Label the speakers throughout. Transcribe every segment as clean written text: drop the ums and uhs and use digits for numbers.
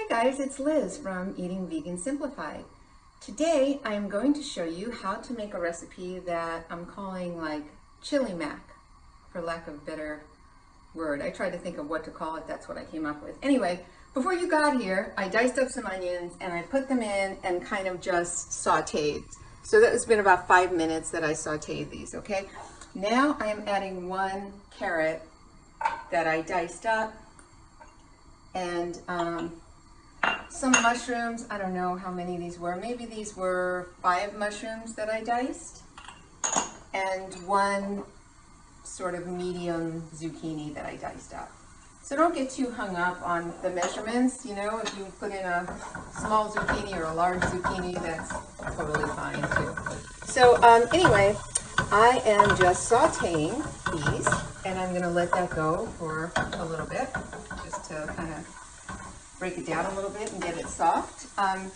Speaker 1: guys, it's Liz from Eating Vegan Simplified. Today I am going to show you how to make a recipe that I'm calling like Chilimac, for lack of a better word. I tried to think of what to call it, that's what I came up with. Anyway, before you got here, I diced up some onions and I put them in and kind of just sauteed. So that has been about 5 minutes that I sauteed these, okay? Now I am adding 1 carrot that I diced up and some mushrooms. I don't know how many these were. Maybe these were 5 mushrooms that I diced, and 1 sort of medium zucchini that I diced up. So don't get too hung up on the measurements. You know, if you put in a small zucchini or a large zucchini, that's totally fine too. So anyway, I am just sauteing these, and I'm going to let that go for a little bit, just to kind of break it down a little bit and get it soft. I'm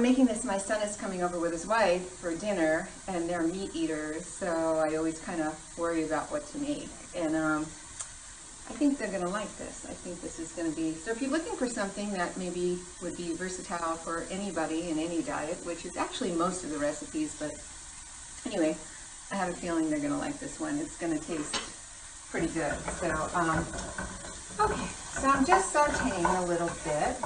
Speaker 1: making this, my son is coming over with his wife for dinner, and they're meat eaters, so I always kind of worry about what to make. And I think they're going to like this. I think this is going to be, so if you're looking for something that maybe would be versatile for anybody in any diet, which is actually most of the recipes, but anyway, I have a feeling they're going to like this one. It's going to taste pretty good. So, okay, so I'm just sauteing a little bit.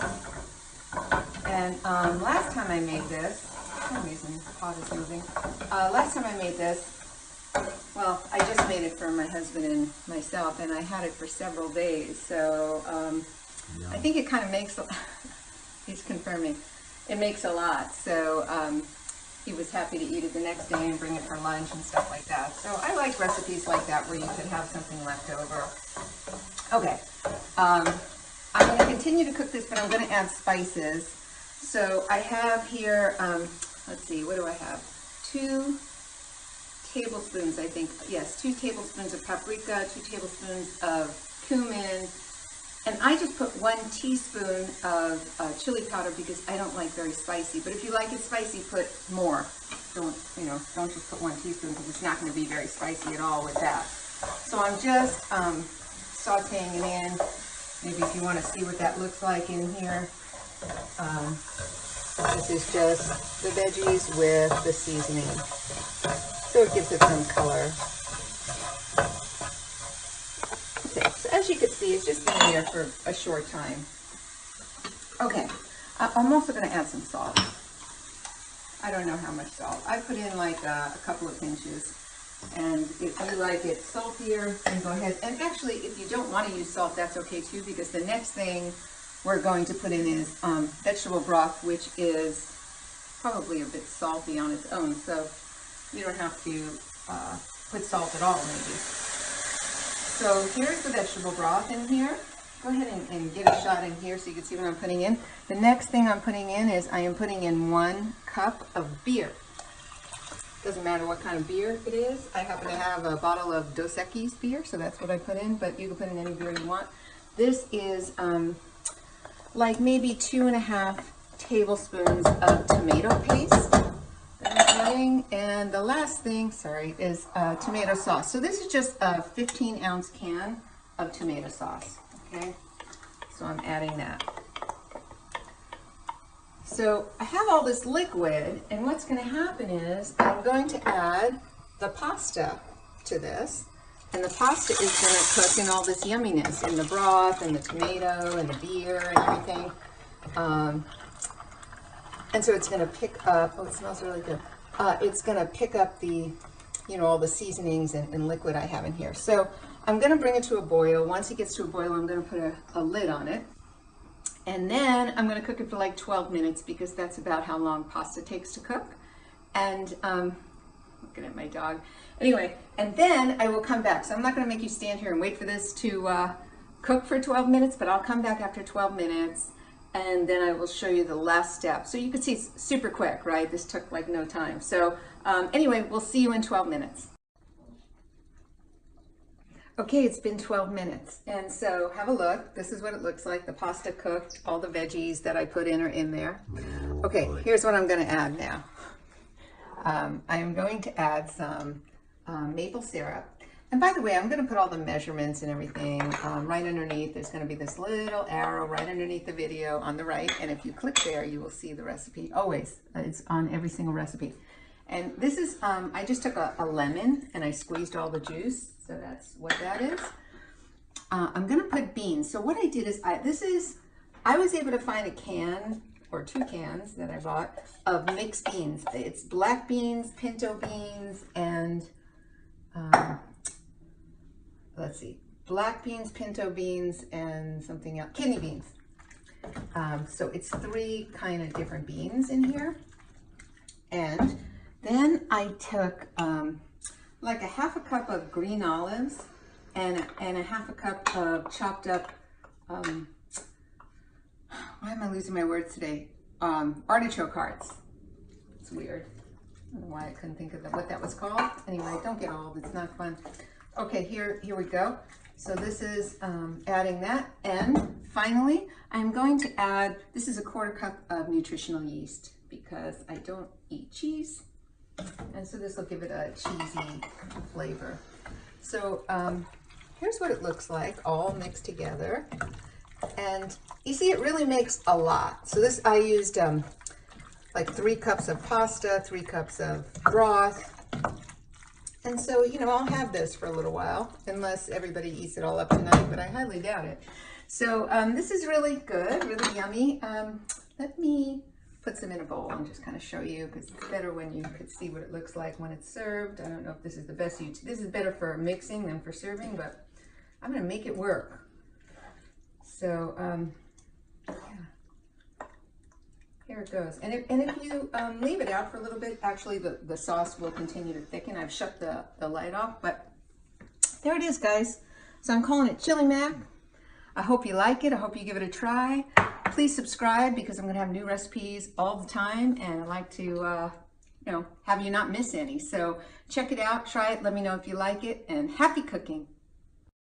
Speaker 1: And last time I made this, for some reason the pot is moving. Last time I made this, well, I just made it for my husband and myself, and I had it for several days. So I think it kind of makes, he's confirming, it makes a lot. So he was happy to eat it the next day and bring it for lunch and stuff like that. So I like recipes like that where you could have something left over. Okay, I'm going to continue to cook this, but I'm going to add spices. So I have here, let's see, what do I have? 2 tablespoons, I think. Yes, 2 tablespoons of paprika, 2 tablespoons of cumin, and I just put 1 teaspoon of chili powder because I don't like very spicy. But if you like it spicy, put more. Don't just put 1 teaspoon because it's not going to be very spicy at all with that. So I'm just sauteing it in. Maybe if you want to see what that looks like in here. This is just the veggies with the seasoning. So it gives it some color. Okay, so as you can see, it's just been in there for a short time. Okay, I'm also going to add some salt. I don't know how much salt. I put in like a couple of pinches. And if you like it saltier, then go ahead. And actually, if you don't want to use salt, that's okay too, because the next thing we're going to put in is vegetable broth, which is probably a bit salty on its own. So you don't have to put salt at all, maybe. So here's the vegetable broth in here. Go ahead and get a shot in here so you can see what I'm putting in. The next thing I'm putting in is I am putting in 1 cup of beer. Doesn't matter what kind of beer it is. I happen to have a bottle of Dos Equis beer, so that's what I put in, but you can put in any beer you want. This is like maybe 2.5 tablespoons of tomato paste that I'm adding. And the last thing, sorry, is tomato sauce. So this is just a 15-ounce can of tomato sauce, okay? So I'm adding that. So I have all this liquid, and what's going to happen is I'm going to add the pasta to this, and the pasta is going to cook in all this yumminess in the broth and the tomato and the beer and everything. And so it's going to pick up, oh, it smells really good. It's going to pick up the, you know, all the seasonings and liquid I have in here. So I'm going to bring it to a boil. Once it gets to a boil, I'm going to put a lid on it. And then I'm going to cook it for like 12 minutes because that's about how long pasta takes to cook. And looking at my dog. Anyway, and then I will come back. So I'm not going to make you stand here and wait for this to cook for 12 minutes, but I'll come back after 12 minutes and then I will show you the last step. So you can see it's super quick, right? This took like no time. So anyway, we'll see you in 12 minutes. Okay, it's been 12 minutes, and so have a look. This is what it looks like. The pasta cooked, all the veggies that I put in are in there. Okay, here's what I'm going to add now. I am going to add some maple syrup, And by the way, I'm going to put all the measurements and everything right underneath. There's going to be this little arrow right underneath the video on the right. And if you click there, you will see the recipe. Always. It's on every single recipe. And this is, I just took a lemon and I squeezed all the juice. So that's what that is. I'm going to put beans. So what I did is, I was able to find a can or 2 cans that I bought of mixed beans. It's black beans, pinto beans, and let's see, black beans, pinto beans, and something else, kidney beans. So it's 3 kind of different beans in here. And then I took like a half a cup of green olives and a half a cup of chopped up, why am I losing my words today? Artichoke hearts. It's weird. I don't know why I couldn't think of what that was called. Anyway, don't get old, it's not fun. Okay, here we go. So this is adding that. And finally, I'm going to add, this is a 1/4 cup of nutritional yeast because I don't eat cheese. And so this will give it a cheesy flavor. So here's what it looks like all mixed together. And you see, it really makes a lot. So this, I used like 3 cups of pasta, 3 cups of broth. And so, you know, I'll have this for a little while, unless everybody eats it all up tonight, but I highly doubt it. So this is really good, really yummy. Let me put some in a bowl and just kind of show you, because it's better when you could see what it looks like when it's served. I don't know if this is the best use. This is better for mixing than for serving, but I'm going to make it work. So, yeah. Here it goes. And if you leave it out for a little bit, actually the sauce will continue to thicken. I've shut the light off, but there it is, guys. So I'm calling it Chilimac. I hope you like it. I hope you give it a try. Please subscribe, because I'm going to have new recipes all the time, and I like to, you know, have you not miss any. So check it out, try it, let me know if you like it, and happy cooking.